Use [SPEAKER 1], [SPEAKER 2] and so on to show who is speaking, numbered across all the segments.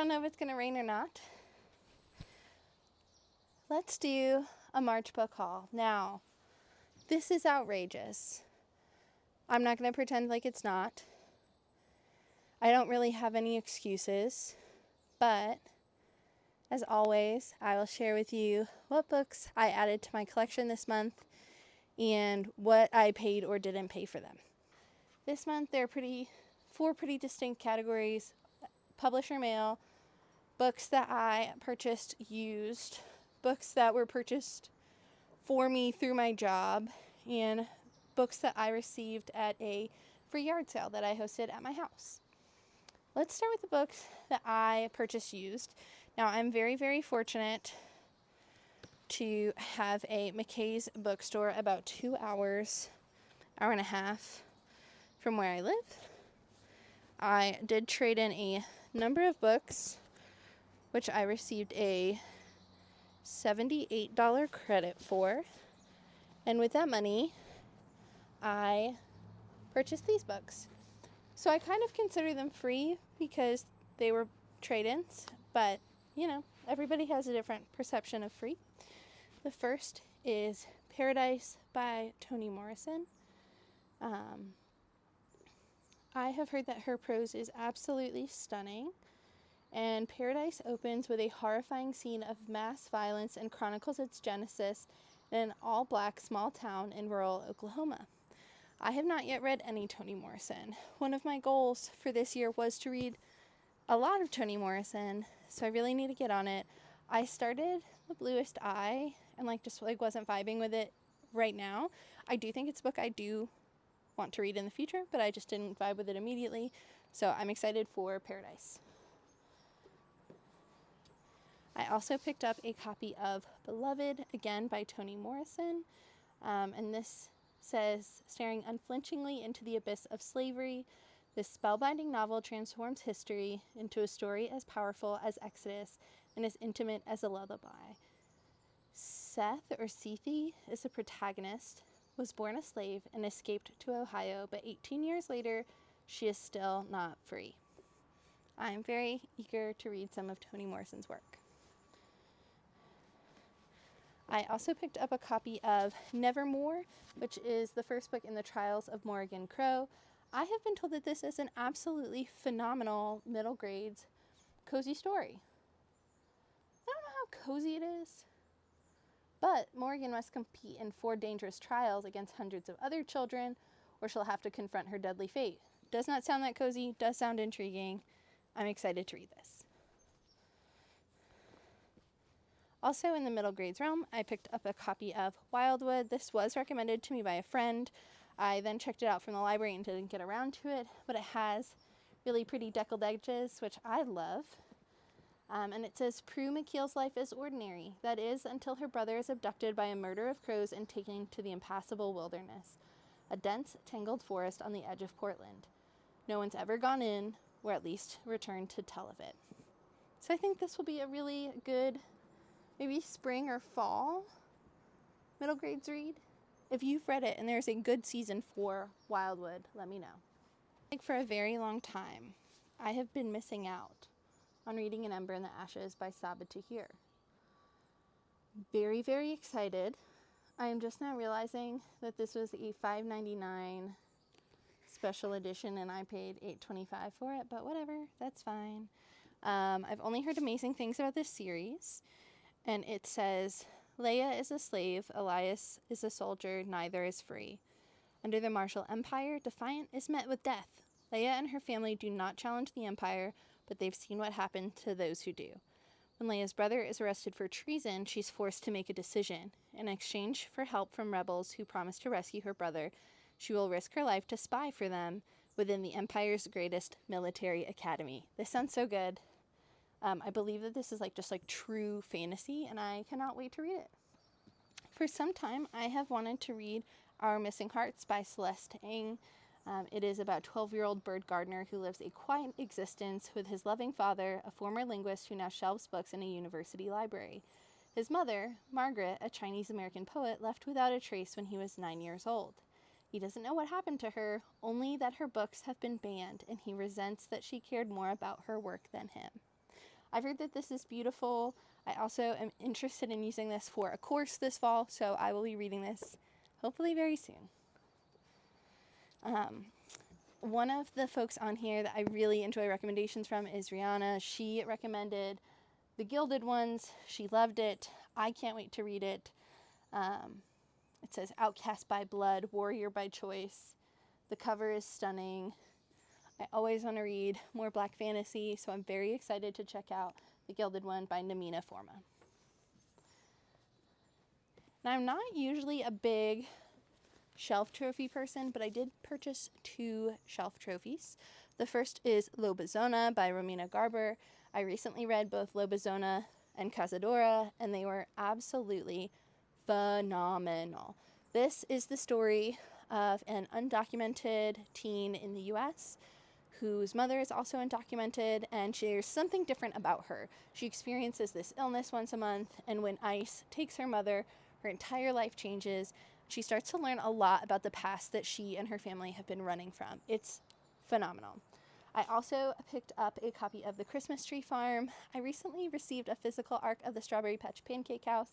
[SPEAKER 1] don't know if it's going to rain or not. Let's do a March book haul. Now, this is outrageous. I'm not going to pretend like it's not. I don't really have any excuses, but as always, I will share with you what books I added to my collection this month and what I paid or didn't pay for them. This month there are four pretty distinct categories: publisher mail, books that I purchased used, books that were purchased for me through my job, and books that I received at a free yard sale that I hosted at my house. Let's start with the books that I purchased used. Now, I'm very, very fortunate to have a McKay's bookstore about 2 hours, hour and a half from where I live. I did trade in a number of books, which I received a $78 credit for. And with that money, I purchased these books. So I kind of consider them free because they were trade-ins, but, you know, everybody has a different perception of free. The first is Paradise by Toni Morrison. I have heard that her prose is absolutely stunning, and Paradise opens with a horrifying scene of mass violence and chronicles its genesis in an all-black small town in rural Oklahoma. I have not yet read any Toni Morrison. One of my goals for this year was to read a lot of Toni Morrison, so I really need to get on it. I started The Bluest Eye and wasn't vibing with it right now. I do think it's a book I do want to read in the future, but I just didn't vibe with it immediately, so I'm excited for Paradise. I also picked up a copy of Beloved, again by Toni Morrison, and this says, staring unflinchingly into the abyss of slavery, this spellbinding novel transforms history into a story as powerful as Exodus and as intimate as a lullaby. Seth, or Sethi, is the protagonist, was born a slave and escaped to Ohio, but 18 years later, she is still not free. I'm very eager to read some of Toni Morrison's work. I also picked up a copy of Nevermoor, which is the first book in the Trials of Morrigan Crow. I have been told that this is an absolutely phenomenal middle grades cozy story. I don't know how cozy it is, but Morrigan must compete in 4 dangerous trials against hundreds of other children, or she'll have to confront her deadly fate. Does not sound that cozy, does sound intriguing. I'm excited to read this. Also in the middle grades realm, I picked up a copy of Wildwood. This was recommended to me by a friend. I then checked it out from the library and didn't get around to it, but it has really pretty deckled edges, which I love. And it says, Prue McKeel's life is ordinary. That is, until her brother is abducted by a murder of crows and taken to the impassable wilderness, a dense, tangled forest on the edge of Portland. No one's ever gone in, or at least returned to tell of it. So I think this will be a really good, maybe spring or fall middle grades read. If you've read it and there's a good season for Wildwood, let me know. For a very long time, I have been missing out on reading An Ember in the Ashes by Sabaa Tahir. Very, very excited. I am just now realizing that this was a $5.99 special edition and I paid $8.25 for it, but whatever, that's fine. I've only heard amazing things about this series, and it says, Leia is a slave, Elias is a soldier, neither is free. Under the Martial Empire, Defiant is met with death. Leia and her family do not challenge the Empire, but they've seen what happened to those who do. When Leia's brother is arrested for treason, she's forced to make a decision. In exchange for help from rebels who promise to rescue her brother, she will risk her life to spy for them within the Empire's greatest military academy. This sounds so good. I believe that this is just true fantasy, and I cannot wait to read it. For some time, I have wanted to read Our Missing Hearts by Celeste. It is about a 12-year-old bird gardener who lives a quiet existence with his loving father, a former linguist who now shelves books in a university library. His mother, Margaret, a Chinese-American poet, left without a trace when he was 9 years old. He doesn't know what happened to her, only that her books have been banned, and he resents that she cared more about her work than him. I've heard that this is beautiful. I also am interested in using this for a course this fall, so I will be reading this hopefully very soon. One of the folks on here that I really enjoy recommendations from is Rihanna. She recommended the Gilded ones. She loved it. I can't wait to read it. It says Outcast by Blood, Warrior by Choice. The cover is stunning. I always want to read more Black fantasy, so I'm very excited to check out the Gilded one by Namina Forna. Now, I'm not usually a big shelf trophy person, but I did purchase 2 shelf trophies. The first is Lobizona by Romina Garber. I recently read both Lobizona and Cazadora, and they were absolutely phenomenal. This is the story of an undocumented teen in the US whose mother is also undocumented, and there's something different about her. She experiences this illness once a month, and when ICE takes her mother, her entire life changes. She starts to learn a lot about the past that she and her family have been running from. It's phenomenal. I also picked up a copy of The Christmas Tree Farm. I recently received a physical arc of the Strawberry Patch Pancake House,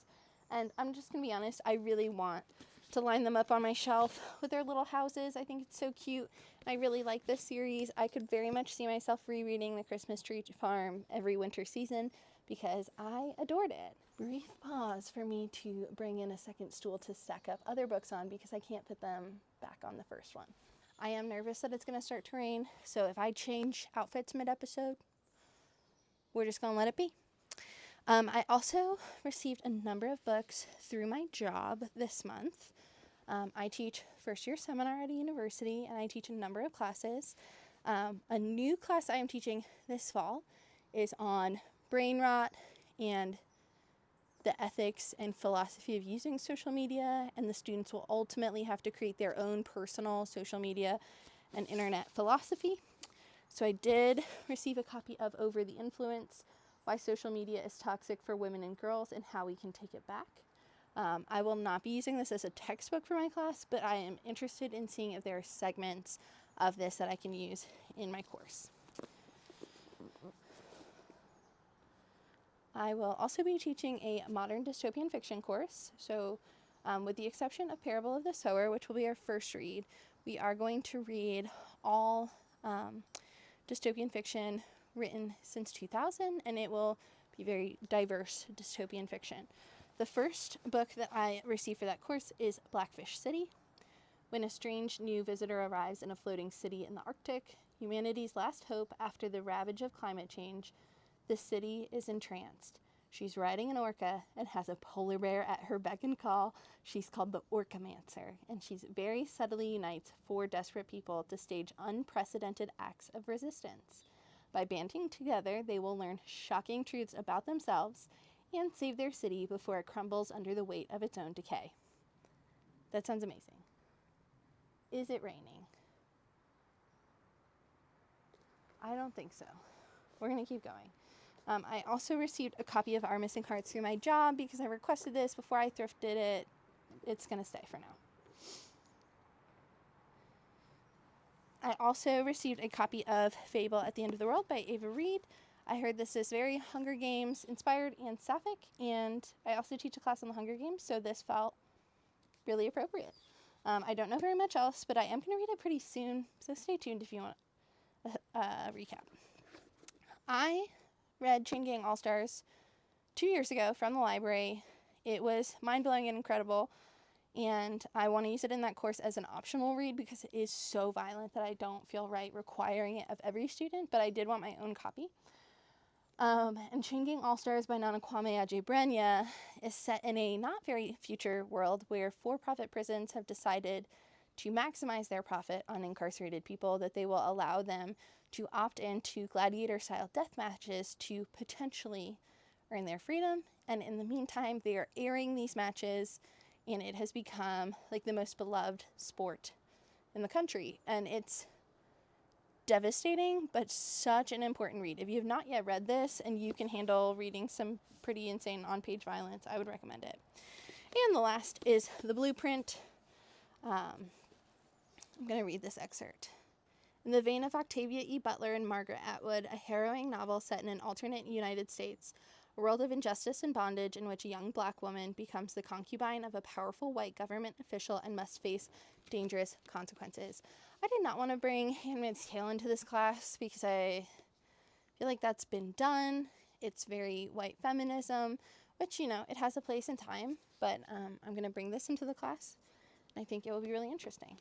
[SPEAKER 1] and I'm just going to be honest, I really want to line them up on my shelf with their little houses. I think it's so cute. I really like this series. I could very much see myself rereading The Christmas Tree Farm every winter season because I adored it. Brief pause for me to bring in a second stool to stack up other books on because I can't put them back on the first one. I am nervous that it's going to start to rain, so if I change outfits mid-episode, we're just going to let it be. I also received a number of books through my job this month. I teach first-year seminar at a university, and I teach a number of classes. A new class I am teaching this fall is on brain rot and the ethics and philosophy of using social media, and the students will ultimately have to create their own personal social media and internet philosophy. So I did receive a copy of Over the Influence, Why Social Media is Toxic for Women and Girls and How We Can Take It Back. I will not be using this as a textbook for my class, but I am interested in seeing if there are segments of this that I can use in my course. I will also be teaching a modern dystopian fiction course. So with the exception of Parable of the Sower, which will be our first read, we are going to read all dystopian fiction written since 2000, and it will be very diverse dystopian fiction. The first book that I received for that course is Blackfish City. When a strange new visitor arrives in a floating city in the Arctic, humanity's last hope after the ravage of climate change, the city is entranced. She's riding an orca and has a polar bear at her beck and call. She's called the Orcamancer, and she very subtly unites 4 desperate people to stage unprecedented acts of resistance. By banding together, they will learn shocking truths about themselves and save their city before it crumbles under the weight of its own decay. That sounds amazing. Is it raining? I don't think so. We're going to keep going. I also received a copy of Our Missing Hearts through my job because I requested this before I thrifted it. It's going to stay for now. I also received a copy of Fable at the End of the World by Ava Reid. I heard this is very Hunger Games inspired and sapphic, and I also teach a class on the Hunger Games, so this felt really appropriate. I don't know very much else, but I am going to read it pretty soon, so stay tuned if you want a recap. I read Chain Gang All-Stars 2 years ago from the library. It was mind-blowing and incredible, and I want to use it in that course as an optional read because it is so violent that I don't feel right requiring it of every student, but I did want my own copy. And Chain Gang All-Stars by Nana Kwame Adjei-Brenyah is set in a not very future world where for-profit prisons have decided to maximize their profit on incarcerated people, that they will allow them to opt into gladiator-style death matches to potentially earn their freedom. And in the meantime, they are airing these matches, and it has become like the most beloved sport in the country. And it's devastating, but such an important read. If you have not yet read this and you can handle reading some pretty insane on-page violence, I would recommend it. And the last is The Blueprint. I'm going to read this excerpt. In the vein of Octavia E. Butler and Margaret Atwood, a harrowing novel set in an alternate United States, a world of injustice and bondage in which a young black woman becomes the concubine of a powerful white government official and must face dangerous consequences. I did not want to bring Handmaid's Tale into this class because I feel like that's been done. It's very white feminism, which, you know, it has a place and time, but I'm going to bring this into the class, and I think it will be really interesting.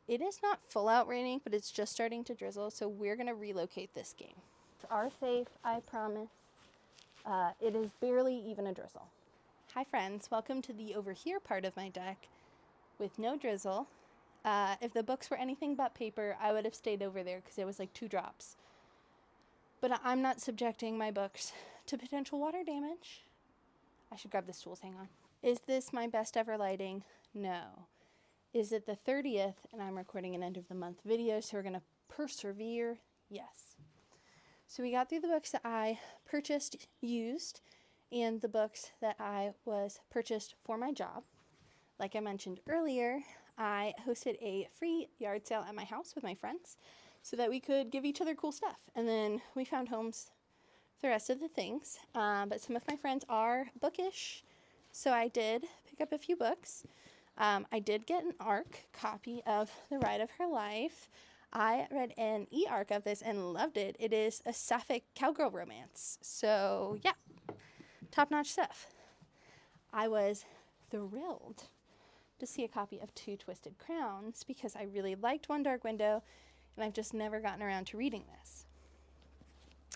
[SPEAKER 1] It is not full out raining, but it's just starting to drizzle, so we're going to relocate this game. It's our safe, I promise. It is barely even a drizzle. Hi friends, welcome to the over here part of my deck with no drizzle. If the books were anything but paper, I would have stayed over there because it was like 2 drops. But I'm not subjecting my books to potential water damage. I should grab this tools, hang on. Is this my best ever lighting? No. Is it the 30th and I'm recording an end of the month video, so we're going to persevere? Yes. So we got through the books that I purchased used and the books that I was purchased for my job. Like I mentioned earlier, I hosted a free yard sale at my house with my friends so that we could give each other cool stuff. And then we found homes for the rest of the things. But some of my friends are bookish, so I did pick up a few books. I did get an ARC copy of The Ride of Her Life. I read an e-ARC of this and loved it. It is a sapphic cowgirl romance. So, yeah, top-notch stuff. I was thrilled to see a copy of Two Twisted Crowns because I really liked One Dark Window, and I've just never gotten around to reading this.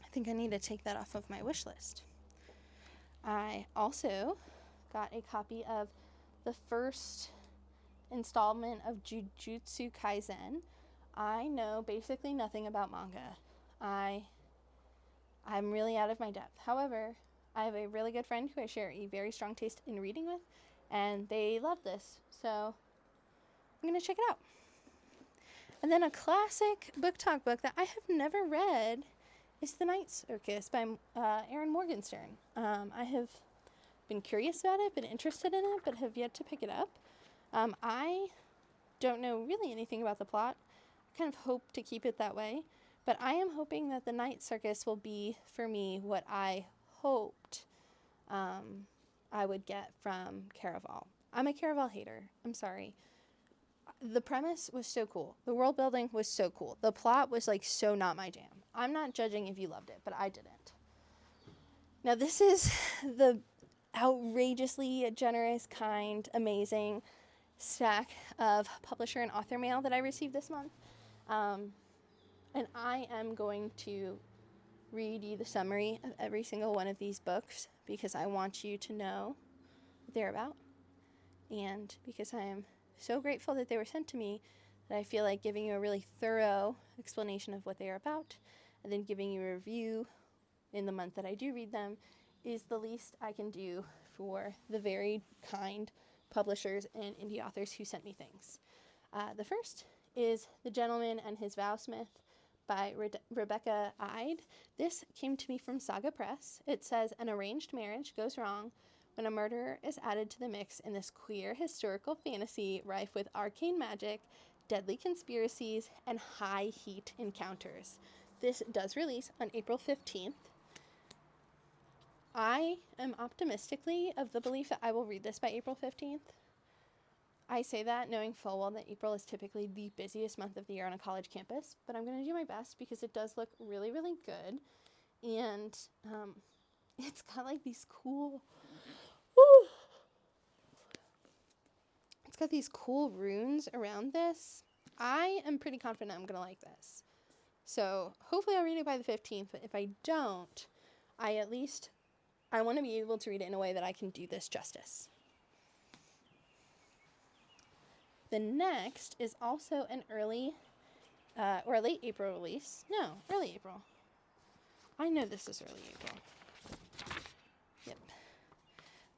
[SPEAKER 1] I think I need to take that off of my wish list. I also got a copy of the first installment of Jujustsu Kaisen. I know basically nothing about manga. I'm really out of my depth. However, I have a really good friend who I share a very strong taste in reading with, and they love this, so I'm going to check it out. And then a classic book talk book that I have never read is The Night Circus by Erin Morgenstern. I have been curious about it, been interested in it, but have yet to pick it up. I don't know really anything about the plot. I kind of hope to keep it that way, but I am hoping that The Night Circus will be, for me, what I hoped I would get from Caraval. I'm a Caraval hater. I'm sorry. The premise was so cool. The world building was so cool. The plot was like so not my jam. I'm not judging if you loved it, but I didn't. Now this is the outrageously generous, kind, amazing stack of publisher and author mail that I received this month. And I am going to read you the summary of every single one of these books because I want you to know what they're about. And because I am so grateful that they were sent to me that I feel like giving you a really thorough explanation of what they are about and then giving you a review in the month that I do read them is the least I can do for the very kind publishers and indie authors who sent me things. The first is The Gentleman and His Vowsmith by Rebecca Ide. This came to me from Saga Press. It says, an arranged marriage goes wrong when a murderer is added to the mix in this queer historical fantasy rife with arcane magic, deadly conspiracies, and high heat encounters. This does release on April 15th. I am optimistically of the belief that I will read this by April 15th. I say that knowing full well that April is typically the busiest month of the year on a college campus, but I'm going to do my best because it does look really, really good. And it's got like these cool, it's got these cool runes around this. I am pretty confident I'm going to like this. So hopefully I'll read it by the 15th, but if I don't, I want to be able to read it in a way that I can do this justice. The next is also an early or a late April release. No, early April. I know this is early April. Yep.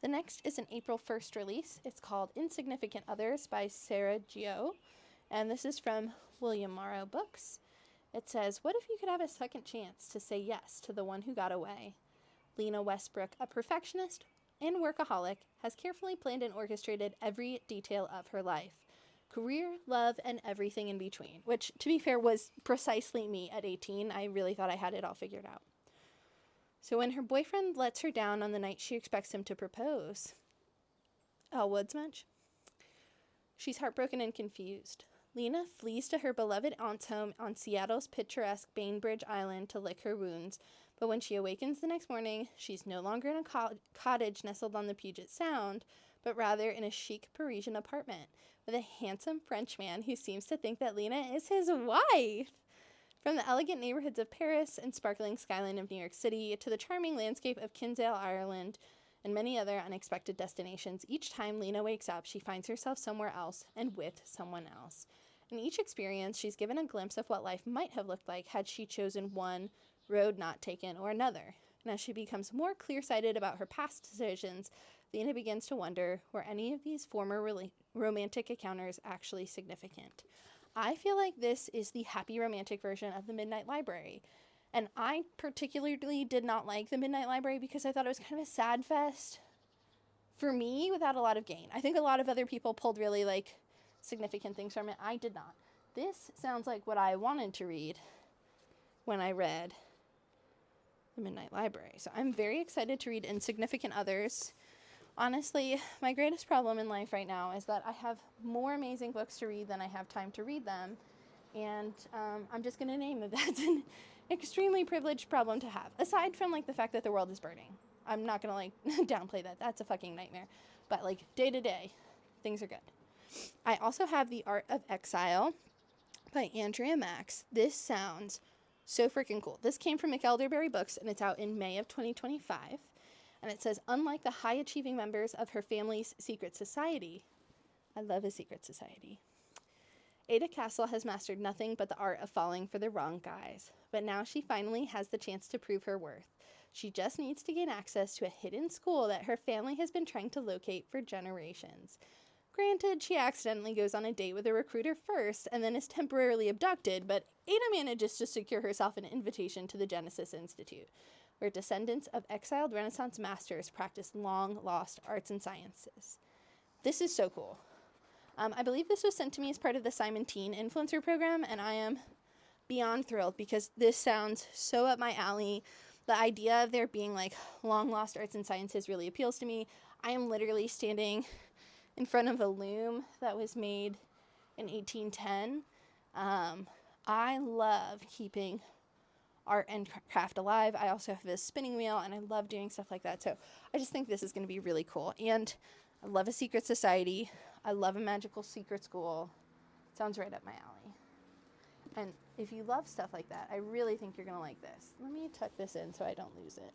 [SPEAKER 1] The next is an April 1st release. It's called Insignificant Others by Sarah Gio, and this is from William Morrow Books. It says, what if you could have a second chance to say yes to the one who got away? Lena Westbrook, a perfectionist and workaholic, has carefully planned and orchestrated every detail of her life. career, love, and everything in between, which, to be fair, was precisely me at 18. I really thought I had it all figured out. So when her boyfriend lets her down on the night she expects him to propose, Woods much? She's heartbroken and confused. Lena flees to her beloved aunt's home on Seattle's picturesque Bainbridge Island to lick her wounds, but when she awakens the next morning, she's no longer in a cottage nestled on the Puget Sound, but rather in a chic Parisian apartment with a handsome French man who seems to think that Lena is his wife. From the elegant neighborhoods of Paris and sparkling skyline of New York City to the charming landscape of Kinsale, Ireland, and many other unexpected destinations, each time Lena wakes up, she finds herself somewhere else and with someone else. In each experience, she's given a glimpse of what life might have looked like had she chosen one road not taken or another. And as she becomes more clear-sighted about her past decisions, Lena begins to wonder, were any of these former romantic encounters actually significant? I feel like this is the happy romantic version of the Midnight Library. And I particularly did not like the Midnight Library because I thought it was kind of a sad fest for me without a lot of gain. I think a lot of other people pulled really significant things from it. I did not. This sounds like what I wanted to read when I read the Midnight Library. So I'm very excited to read Insignificant Others. Honestly, my greatest problem in life right now is that I have more amazing books to read than I have time to read them. And I'm just going to name that that's an extremely privileged problem to have. Aside from the fact that the world is burning. I'm not going to downplay that. That's a fucking nightmare. But day to day, things are good. I also have The Art of Exile by Andrea Max. This sounds so freaking cool. This came from McElderberry Books, and it's out in May of 2025. And it says, unlike the high-achieving members of her family's secret society, I love a secret society, Ada Castle has mastered nothing but the art of falling for the wrong guys. But now she finally has the chance to prove her worth. She just needs to gain access to a hidden school that her family has been trying to locate for generations. Granted, she accidentally goes on a date with a recruiter first and then is temporarily abducted, but Ada manages to secure herself an invitation to the Genesis Institute, where descendants of exiled Renaissance masters practice long-lost arts and sciences. This is so cool. I believe this was sent to me as part of the Simon Teen Influencer Program, and I am beyond thrilled because this sounds so up my alley. The idea of there being long-lost arts and sciences really appeals to me. I am literally standing in front of a loom that was made in 1810. I love keeping art and craft alive. I also have this spinning wheel, and I love doing stuff like that. So I just think this is going to be really cool. And I love a secret society. I love a magical secret school. Sounds right up my alley. And if you love stuff like that, I really think you're going to like this. Let me tuck this in so I don't lose it.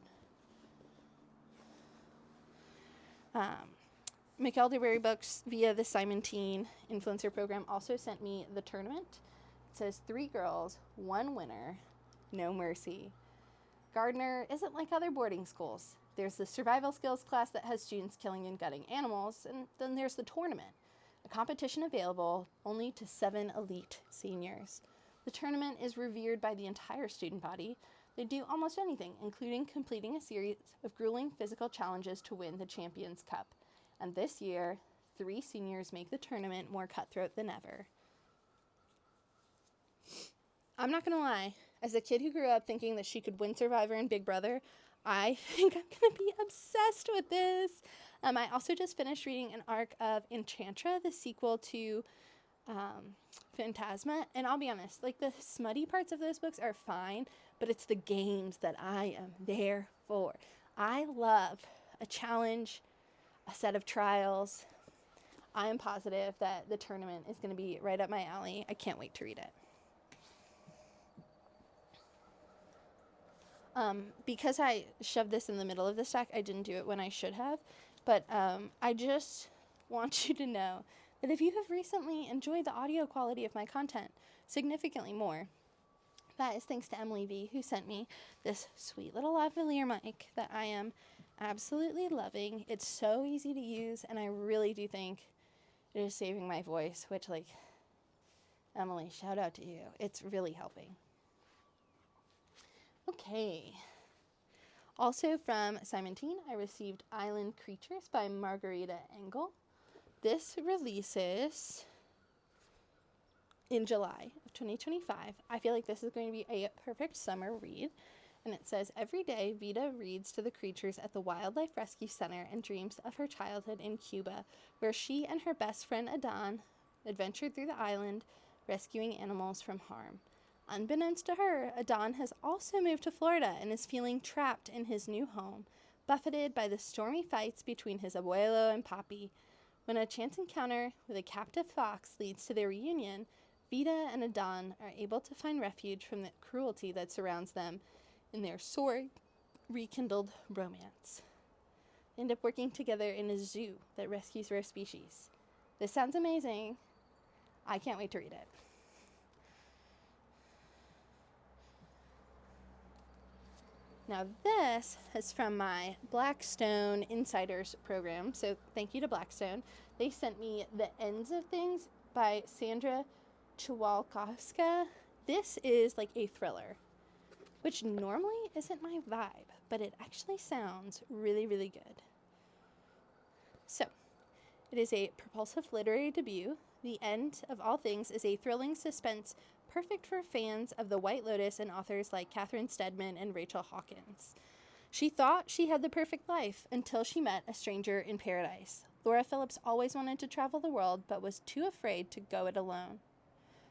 [SPEAKER 1] McElderberry Books, via the Simon Teen Influencer Program, also sent me The Tournament. It says 3 girls, 1 winner, no mercy. Gardner isn't like other boarding schools. There's the survival skills class that has students killing and gutting animals, and then there's the tournament, a competition available only to 7 elite seniors. The tournament is revered by the entire student body. They do almost anything, including completing a series of grueling physical challenges to win the Champions Cup. And this year, 3 seniors make the tournament more cutthroat than ever. I'm not gonna lie, as a kid who grew up thinking that she could win Survivor and Big Brother, I think I'm gonna be obsessed with this. I also just finished reading an arc of Enchantra, the sequel to Phantasma, and I'll be honest, the smutty parts of those books are fine, but it's the games that I am there for. I love a challenge, a set of trials. I am positive that the tournament is going to be right up my alley. I can't wait to read it. Because I shoved this in the middle of the stack, I didn't do it when I should have, but I just want you to know that if you have recently enjoyed the audio quality of my content significantly more, that is thanks to Emily V, who sent me this sweet little lavalier mic that I am absolutely loving. It's so easy to use, and I really do think it is saving my voice, which, Emily, shout out to you. It's really helping. Okay. Also from Simon Teen, I received Island Creatures by Margarita Engel. This releases in July of 2025. I feel like this is going to be a perfect summer read. And it says, every day, Vita reads to the creatures at the Wildlife Rescue Center and dreams of her childhood in Cuba, where she and her best friend Adon adventured through the island, rescuing animals from harm. Unbeknownst to her, Adon has also moved to Florida and is feeling trapped in his new home, buffeted by the stormy fights between his abuelo and papi. When a chance encounter with a captive fox leads to their reunion, Vita and Adon are able to find refuge from the cruelty that surrounds them in their sore, rekindled romance. They end up working together in a zoo that rescues rare species. This sounds amazing. I can't wait to read it. Now this is from my Blackstone Insiders program, so thank you to Blackstone. They sent me The Ends of Things by Sandra Chiwalkowska. This is like a thriller, which normally isn't my vibe, but it actually sounds really, really good. So, it is a propulsive literary debut. The End of All Things is a thrilling suspense perfect for fans of The White Lotus and authors like Catherine Steadman and Rachel Hawkins. She thought she had the perfect life until she met a stranger in paradise. Laura Phillips always wanted to travel the world, but was too afraid to go it alone.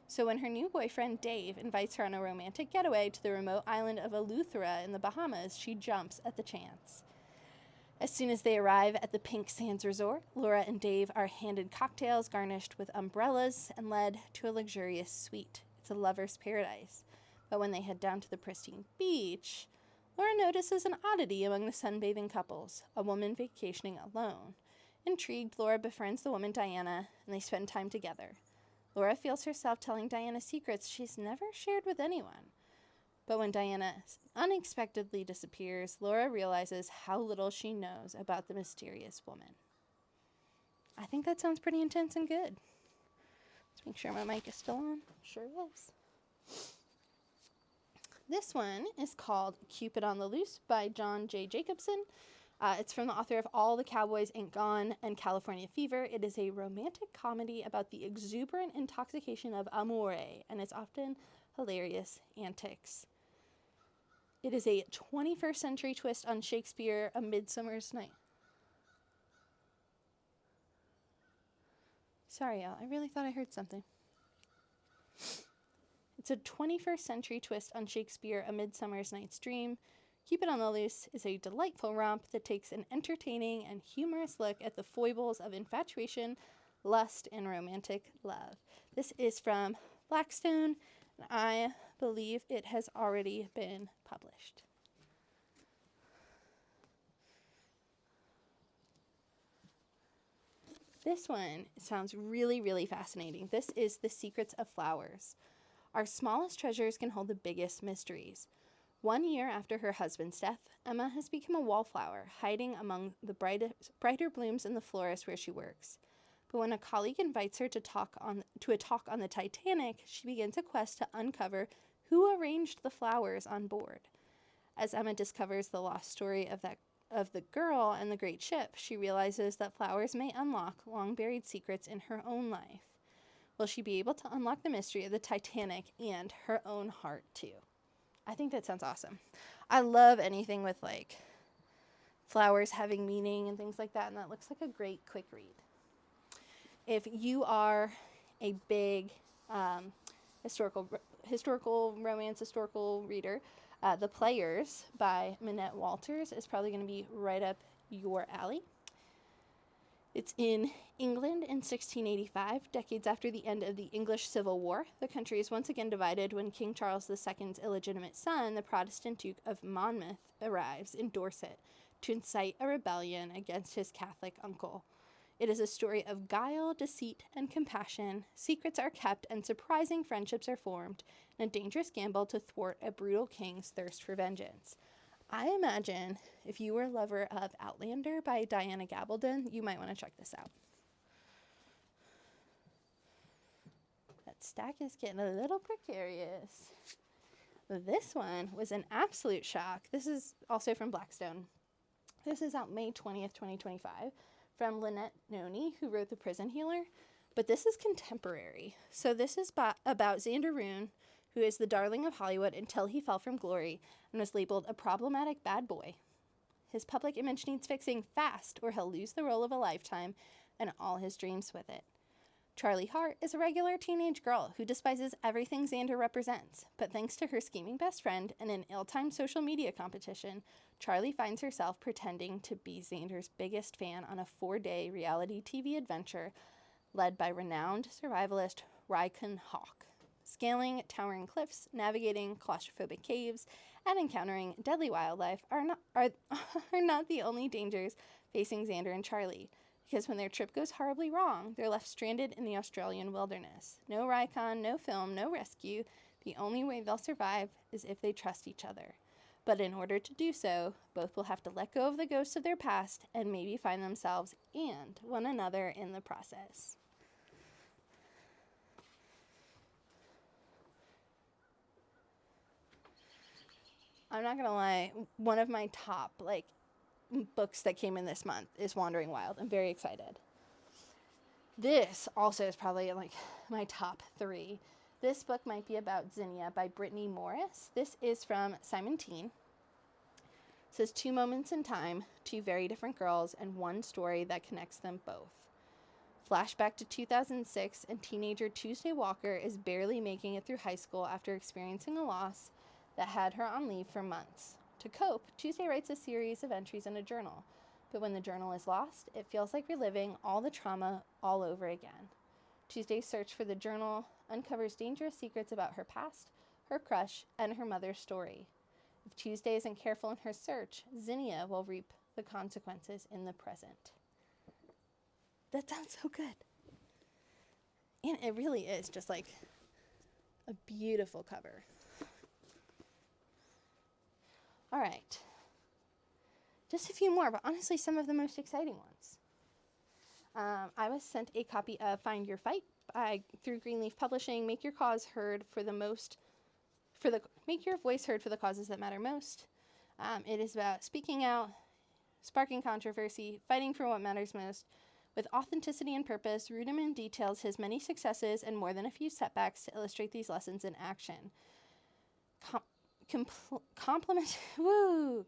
[SPEAKER 1] So when her new boyfriend, Dave, invites her on a romantic getaway to the remote island of Eleuthera in the Bahamas, she jumps at the chance. As soon as they arrive at the Pink Sands Resort, Laura and Dave are handed cocktails garnished with umbrellas and led to a luxurious suite. It's a lover's paradise. But when they head down to the pristine beach, Laura notices an oddity among the sunbathing couples, a woman vacationing alone. Intrigued, Laura befriends the woman Diana, and they spend time together. Laura feels herself telling Diana secrets she's never shared with anyone. But when Diana unexpectedly disappears, Laura realizes how little she knows about the mysterious woman. I think that sounds pretty intense and good. Let's make sure my mic is still on. Sure is. This one is called Cupid on the Loose by John J. Jacobson. It's from the author of All the Cowboys Ain't Gone and California Fever. It is a romantic comedy about the exuberant intoxication of amore and its often hilarious antics. It is a 21st century twist on Shakespeare, A Midsummer's Night. Sorry, y'all. I really thought I heard something. It's a 21st century twist on Shakespeare, A Midsummer's Night's Dream. Cupid on the Loose is a delightful romp that takes an entertaining and humorous look at the foibles of infatuation, lust, and romantic love. This is from Blackstone, and I believe it has already been published. This one sounds really, really fascinating. This is The Secrets of Flowers. Our smallest treasures can hold the biggest mysteries. 1 year after her husband's death, Emma has become a wallflower, hiding among the brighter blooms in the florist where she works. But when a colleague invites her to a talk on the Titanic, she begins a quest to uncover who arranged the flowers on board. As Emma discovers the lost story of the girl and the great ship, she realizes that flowers may unlock long-buried secrets in her own life. Will she be able to unlock the mystery of the Titanic and her own heart, too? I think that sounds awesome. I love anything with, like, flowers having meaning and things like that, and that looks like a great quick read. If you are a big historical romance, historical reader, The Players by Minette Walters is probably going to be right up your alley. It's in England in 1685, decades after the end of the English Civil War. The country is once again divided when King Charles II's illegitimate son, the Protestant Duke of Monmouth, arrives in Dorset to incite a rebellion against his Catholic uncle. It is a story of guile, deceit, and compassion. Secrets are kept and surprising friendships are formed in a dangerous gamble to thwart a brutal king's thirst for vengeance. I imagine if you were a lover of Outlander by Diana Gabaldon, you might want to check this out. That stack is getting a little precarious. This one was an absolute shock. This is also from Blackstone. This is out May 20th, 2025, from Lynette Noni, who wrote The Prison Healer. But this is contemporary. So this is about Xander Rune, who is the darling of Hollywood until he fell from glory and was labeled a problematic bad boy. His public image needs fixing fast, or he'll lose the role of a lifetime and all his dreams with it. Charlie Hart is a regular teenage girl who despises everything Xander represents, but thanks to her scheming best friend and an ill-timed social media competition, Charlie finds herself pretending to be Xander's biggest fan on a 4-day reality TV adventure led by renowned survivalist Raikun Hawk. Scaling towering cliffs, navigating claustrophobic caves, and encountering deadly wildlife are not the only dangers facing Xander and Charlie, because when their trip goes horribly wrong, they're left stranded in the Australian wilderness. No Raikun, no film, no rescue. The only way they'll survive is if they trust each other. But in order to do so, both will have to let go of the ghosts of their past and maybe find themselves and one another in the process. I'm not gonna lie, one of my top books that came in this month is Wandering Wild. I'm very excited. This also is probably my top 3. This book might be about Zinnia by Brittany Morris. This is from Simon Teen. It says 2 moments in time, 2 very different girls, and one story that connects them both. Flashback to 2006, and teenager Tuesday Walker is barely making it through high school after experiencing a loss that had her on leave for months. To cope, Tuesday writes a series of entries in a journal, but when the journal is lost, it feels like reliving all the trauma all over again. Tuesday's search for the journal uncovers dangerous secrets about her past, her crush, and her mother's story. If Tuesday isn't careful in her search, Zinnia will reap the consequences in the present. That sounds so good. And it really is just a beautiful cover. All right. Just a few more, but honestly some of the most exciting ones. I was sent a copy of Find Your Fight through Greenleaf Publishing. Make your voice heard for the causes that matter most. It is about speaking out, sparking controversy, fighting for what matters most. With authenticity and purpose, Rudiman details his many successes and more than a few setbacks to illustrate these lessons in action.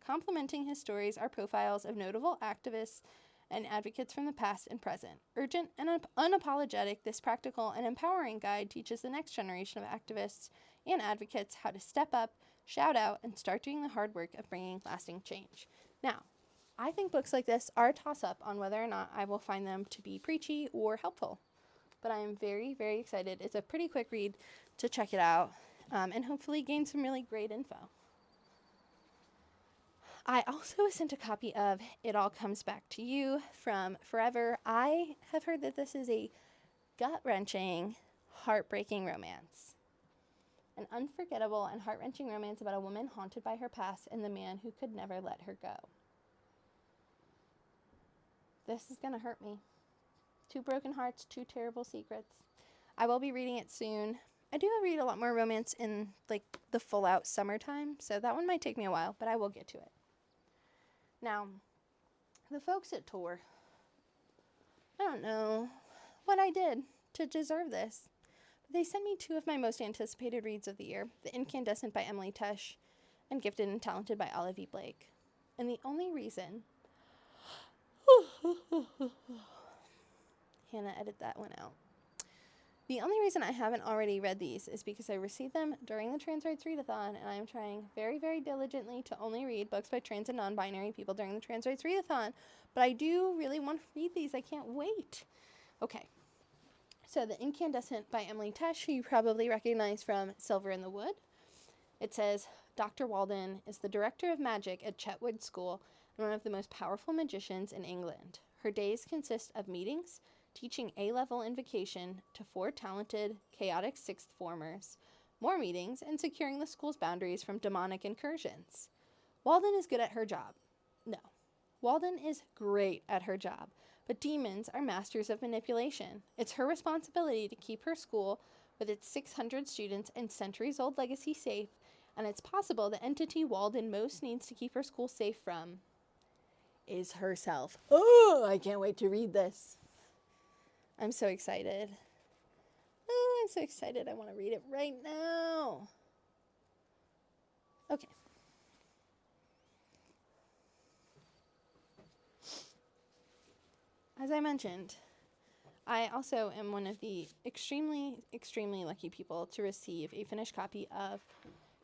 [SPEAKER 1] Complementing his stories are profiles of notable activists and advocates from the past and present. Urgent and unapologetic, this practical and empowering guide teaches the next generation of activists and advocates how to step up, shout out, and start doing the hard work of bringing lasting change. Now, I think books like this are a toss-up on whether or not I will find them to be preachy or helpful. But I am very, very excited. It's a pretty quick read to check it out. And hopefully gain some really great info. I also sent a copy of It All Comes Back to You from Forever. I have heard that this is a gut-wrenching, heartbreaking romance. An unforgettable and heart-wrenching romance about a woman haunted by her past and the man who could never let her go. This is going to hurt me. 2 broken hearts, 2 terrible secrets. I will be reading it soon. I do read a lot more romance in the full out summertime, so that one might take me a while, but I will get to it. Now, the folks at Tor, I don't know what I did to deserve this, but they sent me 2 of my most anticipated reads of the year, The Incandescent by Emily Tesh and Gifted and Talented by Olive E. Blake. And the only reason Hannah, edit that one out. The only reason I haven't already read these is because I received them during the Trans Rights Readathon, and I am trying very, very diligently to only read books by trans and non-binary people during the Trans Rights Readathon. But I do really want to read these. I can't wait. Okay. So The Incandescent by Emily Tesh, who you probably recognize from Silver in the Wood. It says, Dr. Walden is the director of magic at Chetwood School and one of the most powerful magicians in England. Her days consist of meetings, teaching A-level invocation to 4 talented, chaotic 6th formers, more meetings, and securing the school's boundaries from demonic incursions. Walden is good at her job. No. Walden is great at her job, but demons are masters of manipulation. It's her responsibility to keep her school, with its 600 students and centuries-old legacy, safe, and it's possible the entity Walden most needs to keep her school safe from is herself. Oh, I can't wait to read this. I'm so excited. Oh, I'm so excited. I want to read it right now. Okay. As I mentioned, I also am one of the extremely, extremely lucky people to receive a finished copy of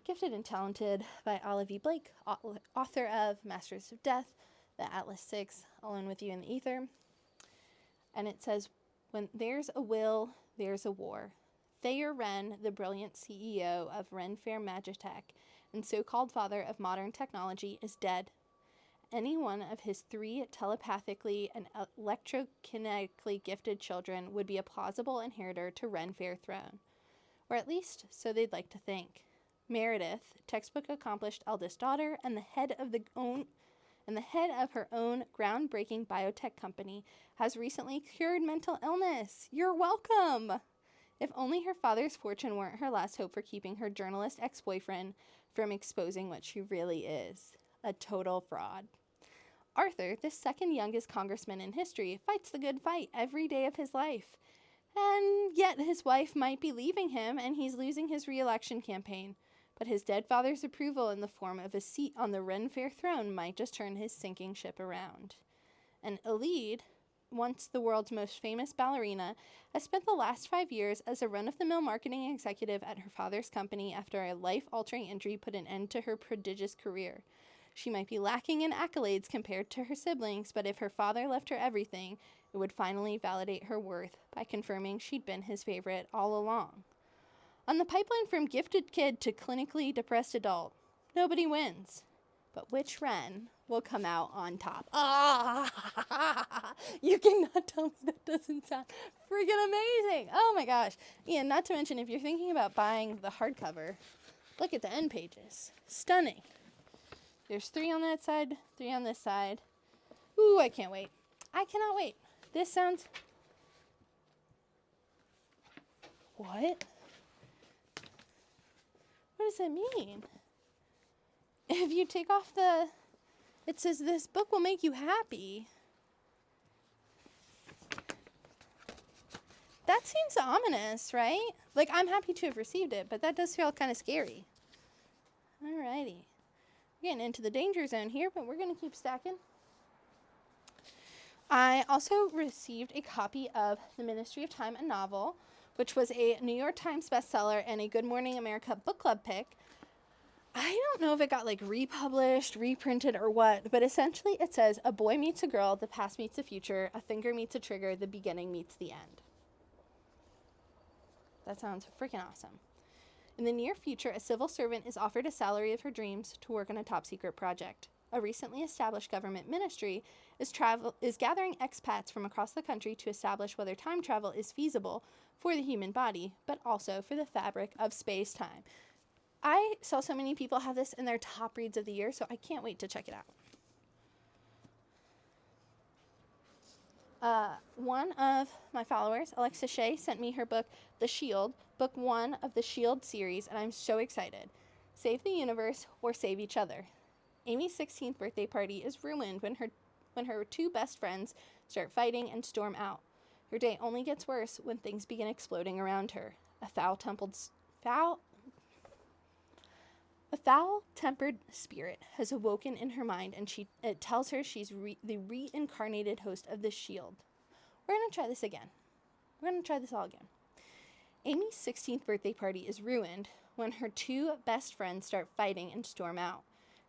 [SPEAKER 1] Gifted and Talented by Olive E. Blake, author of Masters of Death, The Atlas Six, Alone with You in the Ether. And it says, when there's a will, there's a war. Thayer Wren, the brilliant CEO of Ren Fair Magitech and so-called father of modern technology, is dead. Any one of his 3 telepathically and electrokinetically gifted children would be a plausible inheritor to Ren Fair throne. Or at least, so they'd like to think. Meredith, textbook accomplished eldest daughter and the head of her own groundbreaking biotech company, has recently cured mental illness. You're welcome! If only her father's fortune weren't her last hope for keeping her journalist ex-boyfriend from exposing what she really is. A total fraud. Arthur, the second youngest congressman in history, fights the good fight every day of his life. And yet his wife might be leaving him and he's losing his re-election campaign. But his dead father's approval in the form of a seat on the Ren Fair throne might just turn his sinking ship around. And Elide, once the world's most famous ballerina, has spent the last 5 years as a run-of-the-mill marketing executive at her father's company after a life-altering injury put an end to her prodigious career. She might be lacking in accolades compared to her siblings, but if her father left her everything, it would finally validate her worth by confirming she'd been his favorite all along. On the pipeline from gifted kid to clinically depressed adult, nobody wins. But which Ren will come out on top? You cannot tell me that doesn't sound freaking amazing. Oh my gosh. And not to mention, if you're thinking about buying the hardcover, look at the end pages. Stunning. There's 3 on that side, 3 on this side. Ooh, I can't wait. I cannot wait. This sounds... What? What does that mean? If you take off the... It says this book will make you happy. That seems ominous, right? Like, I'm happy to have received it, but that does feel kind of scary. Alrighty. We're getting into the danger zone here, but we're going to keep stacking. I also received a copy of The Ministry of Time, a novel, which was a New York Times bestseller and a Good Morning America book club pick. I don't know if it got like republished, reprinted, or what, but essentially it says, a boy meets a girl, the past meets the future, a finger meets a trigger, the beginning meets the end. That sounds freaking awesome. In the near future, a civil servant is offered a salary of her dreams to work on a top-secret project. A recently established government ministry is gathering expats from across the country to establish whether time travel is feasible for the human body, but also for the fabric of space-time. I saw so many people have this in their top reads of the year, so I can't wait to check it out. One of my followers, Alexa Shea, sent me her book, The Shield, book 1 of the Shield series, and I'm so excited. Save the universe or save each other. Amy's 16th birthday party is ruined when her 2 best friends start fighting and storm out. Her day only gets worse when things begin exploding around her. A foul-tempered spirit has awoken in her mind, and it tells her she's the reincarnated host of the Shield. We're going to try this again. We're going to try this all again. Amy's 16th birthday party is ruined when her 2 best friends start fighting and storm out.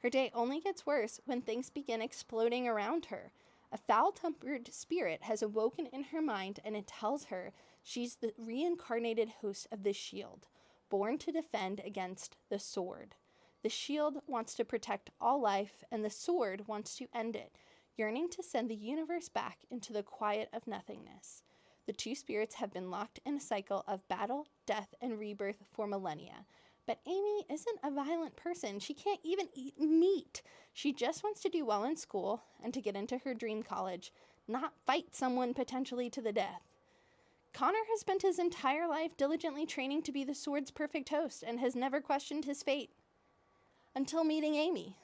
[SPEAKER 1] Her day only gets worse when things begin exploding around her. A foul-tempered spirit has awoken in her mind, and it tells her she's the reincarnated host of the Shield, born to defend against the Sword. The Shield wants to protect all life, and the Sword wants to end it, yearning to send the universe back into the quiet of nothingness. The 2 spirits have been locked in a cycle of battle, death, and rebirth for millennia. But Amy isn't a violent person. She can't even eat meat. She just wants to do well in school and to get into her dream college, not fight someone potentially to the death. Connor has spent his entire life diligently training to be the Sword's perfect host and has never questioned his fate. Until meeting Amy.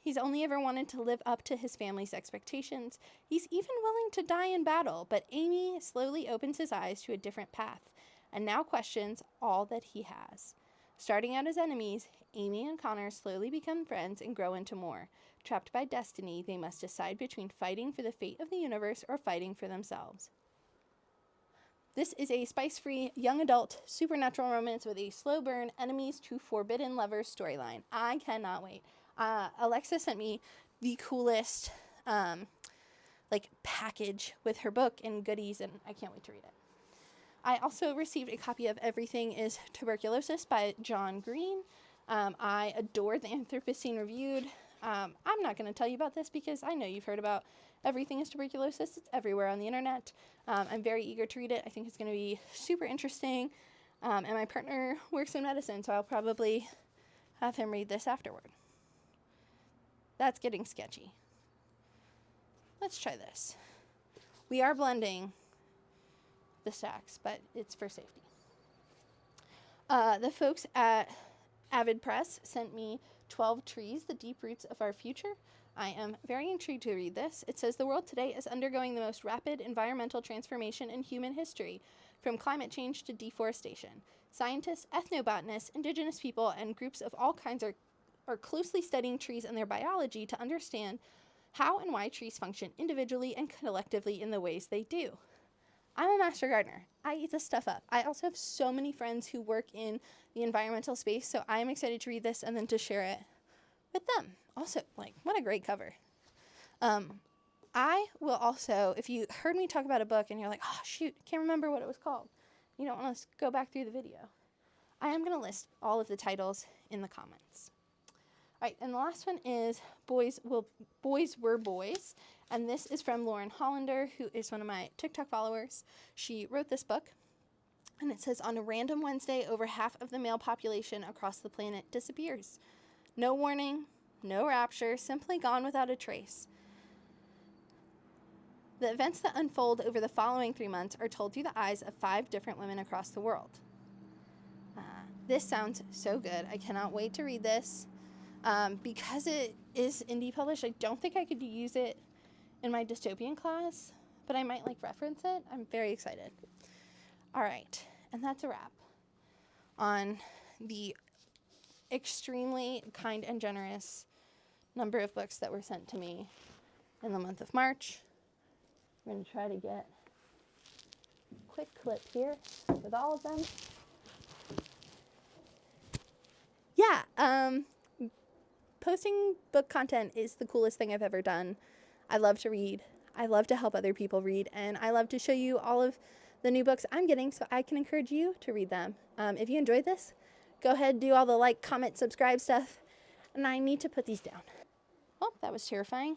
[SPEAKER 1] He's only ever wanted to live up to his family's expectations. He's even willing to die in battle, but Amy slowly opens his eyes to a different path, and now questions all that he has. Starting out as enemies, Amy and Connor slowly become friends and grow into more. Trapped by destiny, they must decide between fighting for the fate of the universe or fighting for themselves. This is a spice-free, young adult, supernatural romance with a slow burn, enemies to forbidden lovers storyline. I cannot wait. Alexa sent me the coolest, package with her book and goodies, and I can't wait to read it. I also received a copy of Everything is Tuberculosis by John Green. I adore the Anthropocene Reviewed. I'm not going to tell you about this because I know you've heard about Everything is Tuberculosis. It's everywhere on the internet. I'm very eager to read it. I think it's going to be super interesting. And my partner works in medicine, so I'll probably have him read this afterward. That's getting sketchy. Let's try this. We are blending the stacks, but it's for safety. The folks at Avid Press sent me 12 Trees, the Deep Roots of Our Future. I am very intrigued to read this. It says the world today is undergoing the most rapid environmental transformation in human history, from climate change to deforestation. Scientists, ethnobotanists, indigenous people, and groups of all kinds are closely studying trees and their biology to understand how and why trees function individually and collectively in the ways they do. I'm a master gardener. I eat this stuff up. I also have so many friends who work in the environmental space, so I am excited to read this and then to share it with them. Also, what a great cover. I will also, if you heard me talk about a book and you're like, oh, shoot, can't remember what it was called. You don't want to go back through the video. I am going to list all of the titles in the comments. All right, and the last one is Boys Were Boys, and this is from Lauren Hollander, who is one of my TikTok followers. She wrote this book, and it says, on a random Wednesday, over half of the male population across the planet disappears. No warning, no rapture, simply gone without a trace. The events that unfold over the following 3 months are told through the eyes of 5 different women across the world. This sounds so good. I cannot wait to read this. Because it is indie published, I don't think I could use it in my dystopian class, but I might reference it. I'm very excited. All right, and that's a wrap on the extremely kind and generous number of books that were sent to me in the month of March. I'm going to try to get a quick clip here with all of them. Yeah, posting book content is the coolest thing I've ever done. I love to read. I love to help other people read, and I love to show you all of the new books I'm getting so I can encourage you to read them. If you enjoyed this, go ahead and do all the comment, subscribe stuff, and I need to put these down. Oh, that was terrifying.